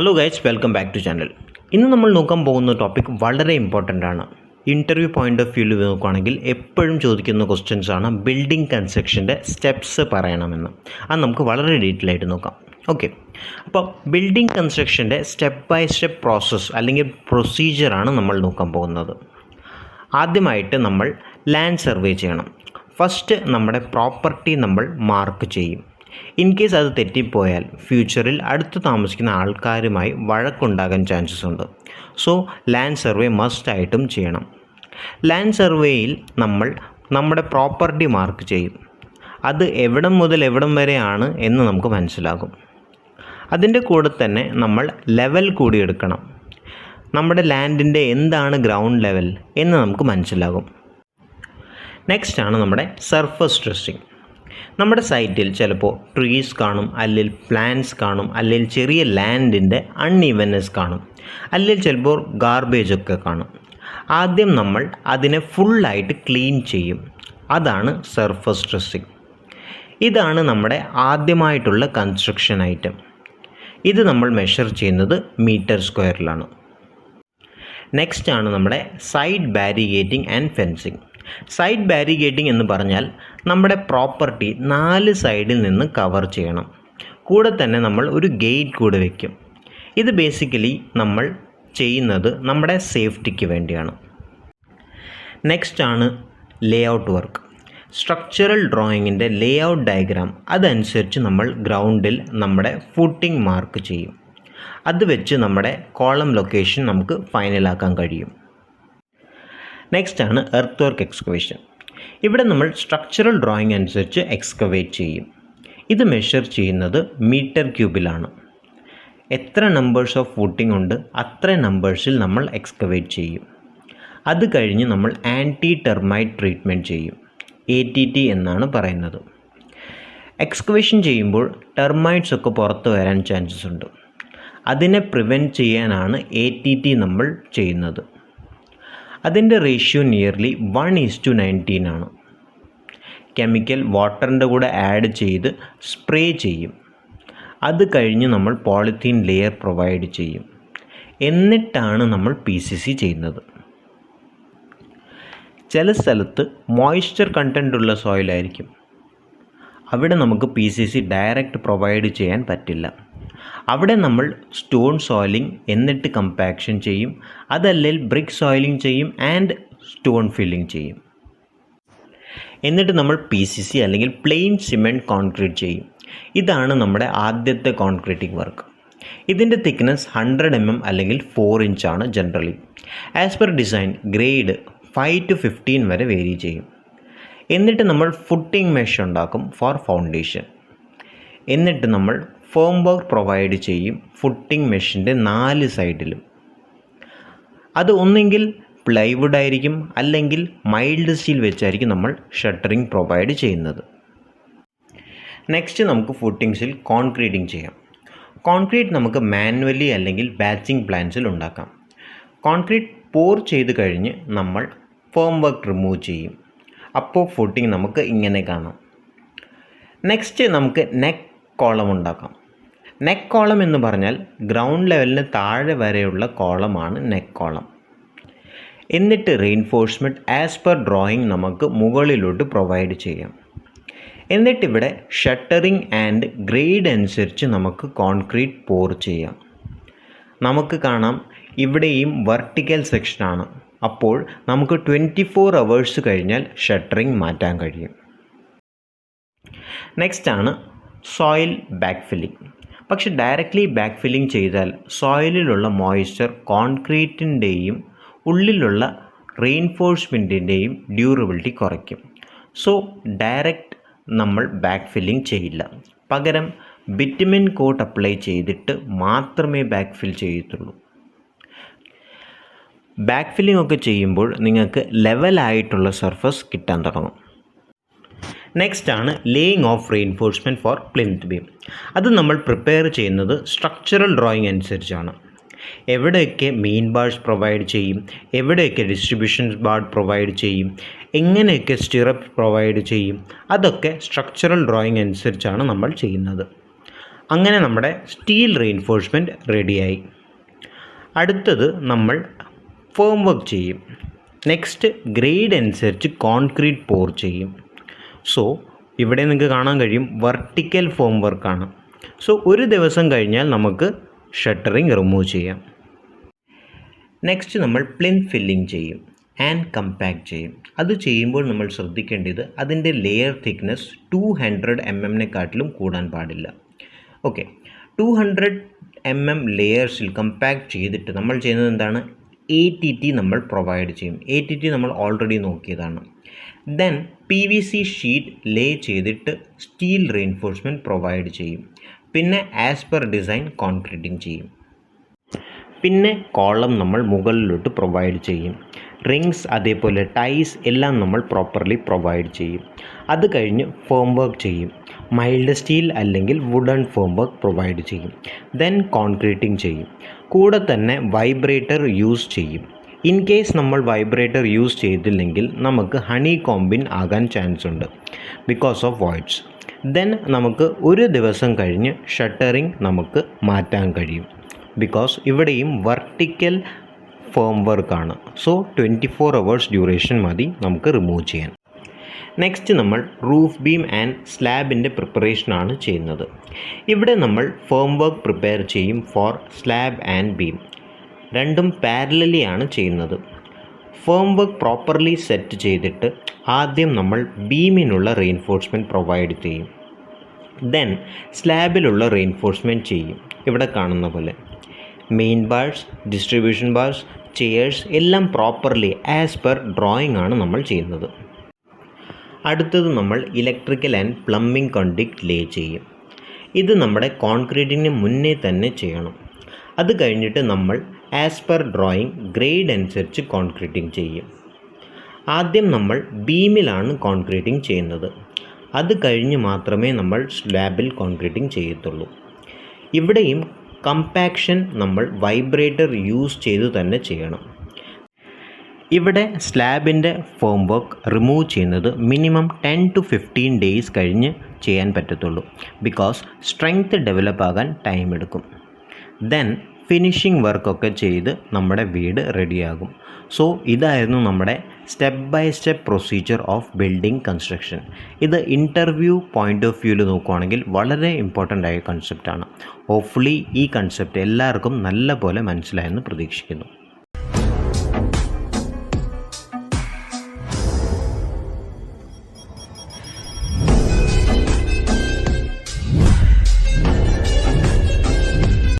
Hello guys, welcome back to channel. ഇന്ന് നമ്മൾ നോക്കാൻ പോകുന്ന ടോപ്പിക് വളരെ ഇമ്പോർട്ടൻ്റ് ആണ്. ഇൻ്റർവ്യൂ പോയിൻ്റ് ഓഫ് വ്യൂവിൽ നോക്കുകയാണെങ്കിൽ എപ്പോഴും ചോദിക്കുന്ന ക്വസ്റ്റ്യൻസ് ആണ് ബിൽഡിംഗ് കൺസ്ട്രക്ഷൻ്റെ സ്റ്റെപ്സ് പറയണമെന്ന്. അത് നമുക്ക് വളരെ ഡീറ്റെയിൽ ആയിട്ട് നോക്കാം. ഓക്കെ, അപ്പോൾ ബിൽഡിംഗ് കൺസ്ട്രക്ഷൻ്റെ സ്റ്റെപ്പ് ബൈ സ്റ്റെപ്പ് പ്രോസസ്സ് അല്ലെങ്കിൽ പ്രൊസീജിയറാണ് നമ്മൾ നോക്കാൻ പോകുന്നത്. ആദ്യമായിട്ട് നമ്മൾ ലാൻഡ് സർവേ ചെയ്യണം. ഫസ്റ്റ് നമ്മുടെ പ്രോപ്പർട്ടി നമ്മൾ മാർക്ക് ചെയ്യും. ഇൻ കേസ് അത് തെറ്റിപ്പോയാൽ ഫ്യൂച്ചറിൽ അടുത്ത് താമസിക്കുന്ന ആൾക്കാരുമായി വഴക്കുണ്ടാകാൻ ചാൻസസ് ഉണ്ട്. സോ ലാൻഡ് സർവേ മസ്റ്റായിട്ടും ചെയ്യണം. ലാൻഡ് സർവേയിൽ നമ്മൾ നമ്മുടെ പ്രോപ്പർട്ടി മാർക്ക് ചെയ്യും. അത് എവിടം മുതൽ എവിടം വരെയാണ് എന്ന് നമുക്ക് മനസ്സിലാകും. അതിൻ്റെ കൂടെ തന്നെ നമ്മൾ ലെവൽ കൂടി എടുക്കണം. നമ്മുടെ ലാൻഡിൻ്റെ എന്താണ് ഗ്രൗണ്ട് ലെവൽ എന്ന് നമുക്ക് മനസ്സിലാകും. നെക്സ്റ്റ് ആണ് നമ്മുടെ സർഫസ് ടെസ്റ്റിംഗ്. നമ്മുടെ സൈറ്റിൽ ചിലപ്പോൾ ട്രീസ് കാണും, അല്ലെങ്കിൽ പ്ലാന്റ്സ് കാണും, അല്ലെങ്കിൽ ചെറിയ ലാൻഡിൻ്റെ അൺഈവൻനെസ് കാണും, അല്ലെങ്കിൽ ചിലപ്പോൾ ഗാർബേജ് ഒക്കെ കാണും. ആദ്യം നമ്മൾ അതിനെ ഫുള്ളായിട്ട് ക്ലീൻ ചെയ്യും. അതാണ് സർഫസ് ടെസ്റ്റിംഗ്. ഇതാണ് നമ്മുടെ ആദ്യമായിട്ടുള്ള കൺസ്ട്രക്ഷൻ ഐറ്റം. ഇത് നമ്മൾ മെഷർ ചെയ്യുന്നത് മീറ്റർ സ്ക്വയറിലാണ്. നെക്സ്റ്റ് ആണ് നമ്മുടെ സൈഡ് ബാരിഗേറ്റിംഗ് ആൻഡ് ഫെൻസിങ്. സൈഡ് ബാരിഗേറ്റിംഗ് എന്ന് പറഞ്ഞാൽ നമ്മുടെ പ്രോപ്പർട്ടി 4 സൈഡിൽ നിന്ന് കവർ ചെയ്യണം. കൂടെ തന്നെ നമ്മൾ ഒരു ഗേറ്റ് കൂടെ വയ്ക്കും. ഇത് ബേസിക്കലി നമ്മൾ ചെയ്യുന്നത് നമ്മുടെ സേഫ്റ്റിക്ക് വേണ്ടിയാണ്. നെക്സ്റ്റ് ആണ് ലേ ഔട്ട് വർക്ക്. സ്ട്രക്ചറൽ ഡ്രോയിങ്ങിൻ്റെ ലേ ഔട്ട് ഡയഗ്രാം അതനുസരിച്ച് നമ്മൾ ഗ്രൗണ്ടിൽ നമ്മുടെ ഫൂട്ടിംഗ് മാർക്ക് ചെയ്യും. അത് വെച്ച് നമ്മുടെ കോളം ലൊക്കേഷൻ നമുക്ക് ഫൈനലാക്കാൻ കഴിയും. നെക്സ്റ്റ് ആണ് എർത്ത് വർക്ക് എക്സ്കവേഷൻ. ഇവിടെ നമ്മൾ സ്ട്രക്ചറൽ ഡ്രോയിങ് അനുസരിച്ച് എക്സ്കവേറ്റ് ചെയ്യും. ഇത് മെഷർ ചെയ്യുന്നത് മീറ്റർ ക്യൂബിലാണ്. എത്ര നമ്പേഴ്സ് ഓഫ് ഫൂട്ടിംഗ് ഉണ്ട് അത്ര നമ്പേഴ്സിൽ നമ്മൾ എക്സ്കവേറ്റ് ചെയ്യും. അത് കഴിഞ്ഞ് നമ്മൾ ആൻറ്റി ടെർമൈറ്റ് ട്രീറ്റ്മെൻറ്റ് ചെയ്യും. ATT എന്നാണ് പറയുന്നത്. എക്സ്കവേഷൻ ചെയ്യുമ്പോൾ ടെർമൈറ്റ്സ് ഒക്കെ പുറത്ത് വരാൻ ചാൻസസ് ഉണ്ട്. അതിനെ പ്രിവെൻറ്റ് ചെയ്യാനാണ് ATT നമ്മൾ ചെയ്യുന്നത്. അതിൻ്റെ റേഷ്യോ നിയർലി 1:19 ആണ്. കെമിക്കൽ വാട്ടറിൻ്റെ കൂടെ ആഡ് ചെയ്ത് സ്പ്രേ ചെയ്യും. അത് കഴിഞ്ഞ് നമ്മൾ പോളിത്തീൻ ലെയർ പ്രൊവൈഡ് ചെയ്യും. എന്നിട്ടാണ് നമ്മൾ PCC ചെയ്യുന്നത്. ചില സ്ഥലത്ത് മോയ്സ്ചർ കണ്ടൻ്റ് ഉള്ള സോയിലായിരിക്കും. അവിടെ നമുക്ക് PCC ഡയറക്റ്റ് പ്രൊവൈഡ് ചെയ്യാൻ പറ്റില്ല. അവിടെ നമ്മൾ സ്റ്റോൺ സോയിലിംഗ് എന്നിട്ട് കമ്പാക്ഷൻ ചെയ്യും. അതല്ലെങ്കിൽ ബ്രിക്ക് സോയിലിംഗ് ചെയ്യും ആൻഡ് സ്റ്റോൺ ഫില്ലിംഗ് ചെയ്യും. എന്നിട്ട് നമ്മൾ PCC അല്ലെങ്കിൽ പ്ലെയിൻ സിമെൻറ്റ് കോൺക്രീറ്റ് ചെയ്യും. ഇതാണ് നമ്മുടെ ആദ്യത്തെ കോൺക്രീറ്റിംഗ് വർക്ക്. ഇതിൻ്റെ തിക്നെസ് 100 mm അല്ലെങ്കിൽ 4 inch ആണ് generally. As per design grade 5 to 15 വരെ വേരി ചെയ്യും. എന്നിട്ട് നമ്മൾ ഫുട്ടിംഗ് മെഷ് ഉണ്ടാക്കും ഫോർ ഫൗണ്ടേഷൻ. എന്നിട്ട് നമ്മൾ ഫോം വർക്ക് പ്രൊവൈഡ് ചെയ്യും ഫുട്ടിംഗ് മെഷിൻ്റെ 4 സൈഡിലും. അത് ഒന്നെങ്കിൽ പ്ലൈവുഡ് ആയിരിക്കും, അല്ലെങ്കിൽ മൈൽഡ് സ്റ്റീൽ വെച്ചായിരിക്കും നമ്മൾ ഷട്ടറിങ് പ്രൊവൈഡ് ചെയ്യുന്നത്. നെക്സ്റ്റ് നമുക്ക് ഫുട്ടിങ്സിൽ കോൺക്രീറ്റിംഗ് ചെയ്യാം. കോൺക്രീറ്റ് നമുക്ക് മാനുവലി അല്ലെങ്കിൽ ബാച്ചിങ് പ്ലാൻസിൽ ഉണ്ടാക്കാം. കോൺക്രീറ്റ് പോർ ചെയ്ത് കഴിഞ്ഞ് നമ്മൾ ഫോം വർക്ക് റിമൂവ് ചെയ്യും. അപ്പോൾ ഫുട്ടിങ് നമുക്ക് ഇങ്ങനെ കാണാം. നെക്സ്റ്റ് നമുക്ക് നെക്ക് കോളം ഉണ്ടാക്കാം. നെക്ക് കോളം എന്ന് പറഞ്ഞാൽ ഗ്രൗണ്ട് ലെവലിന് താഴെ വരെയുള്ള കോളമാണ് നെക്ക് കോളം. എന്നിട്ട് റെയിൻഫോഴ്സ്മെൻറ്റ് ആസ് പെർ ഡ്രോയിങ് നമുക്ക് മുകളിലോട്ട് പ്രൊവൈഡ് ചെയ്യാം. എന്നിട്ടിവിടെ ഷട്ടറിങ് ആൻഡ് ഗ്രേഡ് അനുസരിച്ച് നമുക്ക് കോൺക്രീറ്റ് പോർ ചെയ്യാം. നമുക്ക് കാണാം ഇവിടെയും വെർട്ടിക്കൽ സെക്ഷനാണ്. അപ്പോൾ നമുക്ക് 24 hours കഴിഞ്ഞാൽ ഷട്ടറിങ് മാറ്റാൻ കഴിയും. നെക്സ്റ്റ് ആണ് സോയിൽ ബാക്ക് ഫില്ലിംഗ്. പക്ഷെ ഡയറക്റ്റ്ലി ബാക്ക് ഫില്ലിംഗ് ചെയ്താൽ സോയിലിലുള്ള മോയ്സ്ചർ കോൺക്രീറ്റിൻ്റെയും ഉള്ളിലുള്ള റെയിൻഫോഴ്സ്മെൻറ്റിൻ്റെയും ഡ്യൂറബിലിറ്റി കുറയ്ക്കും. സോ ഡയറക്റ്റ് നമ്മൾ ബാക്ക് ഫില്ലിംഗ് ചെയ്യില്ല. പകരം ബിറ്റുമിൻ കോട്ട് അപ്ലൈ ചെയ്തിട്ട് മാത്രമേ ബാക്ക് ഫിൽ ചെയ്യത്തുള്ളൂ. ബാക്ക് ഫില്ലിംഗ് ഒക്കെ ചെയ്യുമ്പോൾ നിങ്ങൾക്ക് ലെവലായിട്ടുള്ള സർഫസ് കിട്ടാൻ തുടങ്ങും. നെക്സ്റ്റ് ആണ് laying of reinforcement for plinth beam. അത് നമ്മൾ പ്രിപ്പയർ ചെയ്യുന്നത് സ്ട്രക്ചറൽ ഡ്രോയിങ് അനുസരിച്ചാണ്. എവിടെയൊക്കെ മെയിൻ ബാർസ് പ്രൊവൈഡ് ചെയ്യും, എവിടെയൊക്കെ ഡിസ്ട്രിബ്യൂഷൻ ബാർ പ്രൊവൈഡ് ചെയ്യും, എങ്ങനെയൊക്കെ സ്റ്റിറപ്പ് പ്രൊവൈഡ് ചെയ്യും, അതൊക്കെ സ്ട്രക്ചറൽ ഡ്രോയിങ് അനുസരിച്ചാണ് നമ്മൾ ചെയ്യുന്നത്. അങ്ങനെ നമ്മുടെ സ്റ്റീൽ റീഇൻഫോഴ്സ്മെൻറ്റ് റെഡിയായി. അടുത്തത് നമ്മൾ ഫോം വർക്ക് ചെയ്യും. നെക്സ്റ്റ് ഗ്രേഡ് അനുസരിച്ച് കോൺക്രീറ്റ് പോർ ചെയ്യും. സോ ഇവിടെ നിങ്ങൾക്ക് കാണാൻ കഴിയും വെർട്ടിക്കൽ ഫോം വർക്കാണ്. സോ ഒരു ദിവസം കഴിഞ്ഞാൽ നമുക്ക് ഷട്ടറിങ് റിമൂവ് ചെയ്യാം. നെക്സ്റ്റ് നമ്മൾ പ്ലിന്ത് ഫില്ലിംഗ് ചെയ്യും ആൻഡ് കമ്പാക്ട് ചെയ്യും. അത് ചെയ്യുമ്പോൾ നമ്മൾ ശ്രദ്ധിക്കേണ്ടത് അതിൻ്റെ ലെയർ തിക്നെസ് 200 mm കൂടാൻ പാടില്ല. ഓക്കെ, 200 mm ലെയേഴ്സിൽ കമ്പാക്ട് ചെയ്തിട്ട് നമ്മൾ ചെയ്യുന്നത് എന്താണ്, ATT നമ്മൾ പ്രൊവൈഡ് ചെയ്യും. ATT നമ്മൾ ഓൾറെഡി നോക്കിയതാണ്. ദെൻ PVC ഷീറ്റ് ലേ ചെയ്തിട്ട് സ്റ്റീൽ റീഇൻഫോഴ്സ്മെൻറ്റ് പ്രൊവൈഡ് ചെയ്യും. പിന്നെ ആസ് പെർ ഡിസൈൻ കോൺക്രീറ്റിംഗ് ചെയ്യും. പിന്നെ കോളം നമ്മൾ മുകളിലോട്ട് പ്രൊവൈഡ് ചെയ്യും. റിങ്സ് അതേപോലെ ടൈസ് എല്ലാം നമ്മൾ പ്രോപ്പർലി പ്രൊവൈഡ് ചെയ്യും. അത് കഴിഞ്ഞ് ഫോം വർക്ക് ചെയ്യും. മൈൽഡ് സ്റ്റീൽ അല്ലെങ്കിൽ വുഡൻ ഫോം വർക്ക് പ്രൊവൈഡ് ചെയ്യും. ദെൻ കോൺക്രീറ്റിംഗ് ചെയ്യും. കൂടെ തന്നെ വൈബ്രേറ്റർ യൂസ് ചെയ്യും. ഇൻ കേസ് നമ്മൾ വൈബ്രേറ്റർ യൂസ് ചെയ്തില്ലെങ്കിൽ നമുക്ക് ഹണി കോമ്പിൻ ആകാൻ ചാൻസ് ഉണ്ട് ബിക്കോസ് ഓഫ് വോയിഡ്സ്. ദെൻ നമുക്ക് ഒരു ദിവസം കഴിഞ്ഞ് ഷട്ടറിങ് നമുക്ക് മാറ്റാൻ കഴിയും. ബിക്കോസ് ഇവിടെയും വെർട്ടിക്കൽ ഫോം വർക്കാണ്. സോ 24 hours ഡ്യൂറേഷൻ മതി നമുക്ക് റിമൂവ് ചെയ്യാൻ. നെക്സ്റ്റ് നമ്മൾ റൂഫ് ബീം ആൻഡ് സ്ലാബിൻ്റെ പ്രിപ്പറേഷനാണ് ചെയ്യുന്നത്. ഇവിടെ നമ്മൾ ഫോം വർക്ക് പ്രിപ്പയർ ചെയ്യും ഫോർ സ്ലാബ് ആൻഡ് ബീം. രണ്ടും പാരലലി ആണ് ചെയ്യുന്നത്. ഫോം വർക്ക് പ്രോപ്പർലി സെറ്റ് ചെയ്തിട്ട് ആദ്യം നമ്മൾ ബീമിനുള്ള റീഇൻഫോഴ്സ്മെൻറ്റ് പ്രൊവൈഡ് ചെയ്യും. ദെൻ സ്ലാബിലുള്ള റീഇൻഫോഴ്സ്മെൻറ്റ് ചെയ്യും. ഇവിടെ കാണുന്ന പോലെ main bars, distribution bars, chairs എല്ലാം പ്രോപ്പർലി ആസ് പെർ ഡ്രോയിങ് ആണ് നമ്മൾ ചെയ്യുന്നത്. അടുത്തത് നമ്മൾ ഇലക്ട്രിക്കൽ ആൻഡ് പ്ലംബിംഗ് കണ്ടക്ട് ലേ ചെയ്യും. ഇത് നമ്മുടെ കോൺക്രീറ്റിന് മുന്നേ തന്നെ ചെയ്യണം. അത് കഴിഞ്ഞിട്ട് നമ്മൾ ആസ് പെർ ഡ്രോയിങ് ഗ്രേഡ് അനുസരിച്ച് കോൺക്രീറ്റിംഗ് ചെയ്യും. ആദ്യം നമ്മൾ ബീമിലാണ് കോൺക്രീറ്റിംഗ് ചെയ്യുന്നത്. അത് കഴിഞ്ഞ് മാത്രമേ നമ്മൾ സ്ലാബിൽ കോൺക്രീറ്റിംഗ് ചെയ്യത്തുള്ളൂ. ഇവിടെയും കമ്പാക്ഷൻ നമ്മൾ വൈബ്രേറ്റർ യൂസ് ചെയ്ത് തന്നെ ചെയ്യണം. ഇവിടെ സ്ലാബിൻ്റെ ഫോം വർക്ക് റിമൂവ് ചെയ്യുന്നത് മിനിമം 10 to 15 days കഴിഞ്ഞ് ചെയ്യാൻ പറ്റത്തുള്ളൂ. ബിക്കോസ് സ്ട്രെങ്ത് ഡെവലപ്പ് ആകാൻ ടൈം എടുക്കും. ദെൻ ഫിനിഷിംഗ് വർക്കൊക്കെ ചെയ്ത് നമ്മുടെ വീട് റെഡിയാകും. സോ ഇതായിരുന്നു നമ്മുടെ step by step procedure of building construction. ഇത് ഇൻ്റർവ്യൂ പോയിൻ്റ് ഓഫ് വ്യൂവിൽ നോക്കുകയാണെങ്കിൽ വളരെ ഇമ്പോർട്ടൻ്റ് ആയ കൺസെപ്റ്റാണ്. ഹോപ്പ്ഫുള്ളി ഈ കൺസെപ്റ്റ് എല്ലാവർക്കും നല്ല പോലെ മനസ്സിലായെന്ന് പ്രതീക്ഷിക്കുന്നു.